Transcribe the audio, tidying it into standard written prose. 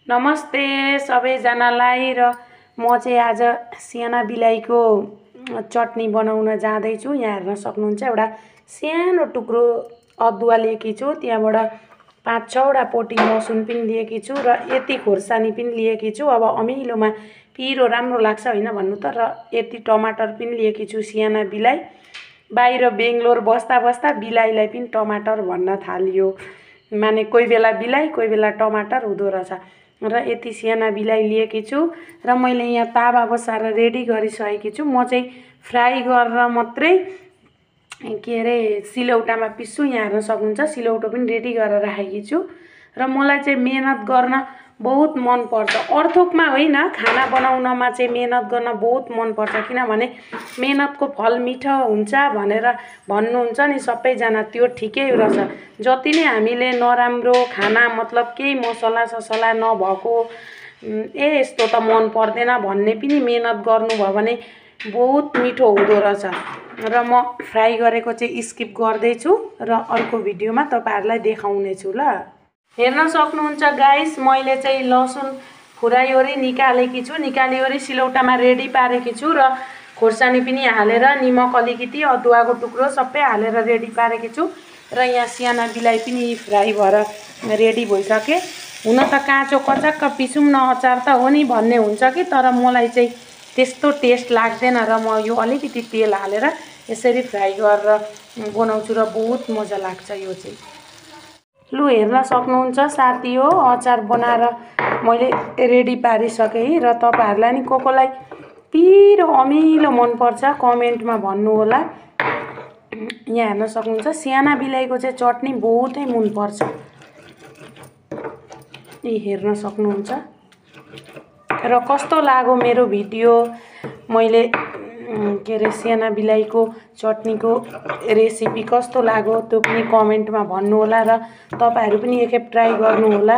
नमस्ते सबैजनालाई र म चाहिँ आज सियाना बिलाईको चटनी बनाउन जाँदैछु। यहाँ हेर्न सक्नुहुन्छ एउटा सानो टुक्रो अदुवा लिएकी छु, त्यहाँबाट 5-6 वटा पोटी लसुन पनि लिएकी छु र यति खोर्सानी पनि लिएकी छु। अब अमिलोमा पिरो राम्रो लाग्छ हैन भन्नु त। र यति टमाटर पनि लिएकी छु। सियाना बिलाई बाहिर बेंगलोर बस्दा बस्दा बिलाईलाई पनि टमाटर भन्न थालियो। माने कोही बेला बिलाई कोही बेला टमाटर हुँदो रहेछ। र यति सियाना बिलाई लिएकी छु र मैले यहाँ तावा बसाएर रेडी गरिसकेकी छु। म चाहिँ फ्राई गरेर मात्रै के रे सिलौटामा पिस्छु। यहाँ हेर्न सक्नुहुन्छ सिलौटो पनि रेडी गरेर राखेकी छु। र मलाई चाहिँ मेहनत गर्न बहुत मन पर्छ। अर्थोकमा होइन, खाना बनाउनमा चाहिँ मेहनत गर्न बहुत मन पर्छ। किनभने मेहनतको फल मिठो हुन्छ भनेर भन्नुहुन्छ नि सबैजना, त्यो ठिकै रहेछ। जति नै हामीले नराम्रो खाना मतलब केही मसला ससला नभएको यस्तो त मन पर्दैन भन्ने पनि मेहनत गर्नुभयो भने बहुत मिठो हुँदो रहेछ। र म फ्राई गरेको चाहिँ स्किप गर्दैछु र अर्को भिडियोमा तपाईहरुलाई देखाउने छु ल। हेर्न सक्नुहुन्छ गाइस, मैले चाहिँ लसुन फुराइओरी निकालेकी छु। निकालिओरी सिलौटामा रेडी पारेकी छु र खोर्सानी पनि हालेर निमक अलिकति अदुवाको टुक्रो सबै हालेर रेडी पारेकी छु। र यहाँ सियाना बिलाई पनि फ्राई भएर रेडी भइसके। हुन त काँचो कचाक्क पिसौँ न अचार त हो नि भन्ने हुन्छ कि, तर मलाई चाहिँ त्यस्तो टेस्ट लाग्दैन र म यो अलिकति तेल हालेर यसरी फ्राई गरेर बनाउँछु र बहुत मजा लाग्छ यो चाहिँ। लु हेर्न सक्नुहुन्छ साथी हो, अचार बनाएर मैले रेडी पारिसकेँ र तपाईहरुलाई नि कोलाई पिरो अमिलो मन पर्छ कमेन्टमा भन्नु होला। यहाँ हेर्न सक्नुहुन्छ सियाना बिलाईको चाहिँ चटनी बहुतै मन पर्छ। यी हेर्न सक्नुहुन्छ। र कस्तो लाग्यो मेरो भिडियो, मैले के रे सियाना बिलाईको चटनीको रेसिपी कस्तो लाग्यो त्यो पनि कमेन्टमा भन्नु होला र तपाईहरु पनि एकखेप ट्राई गर्नु होला।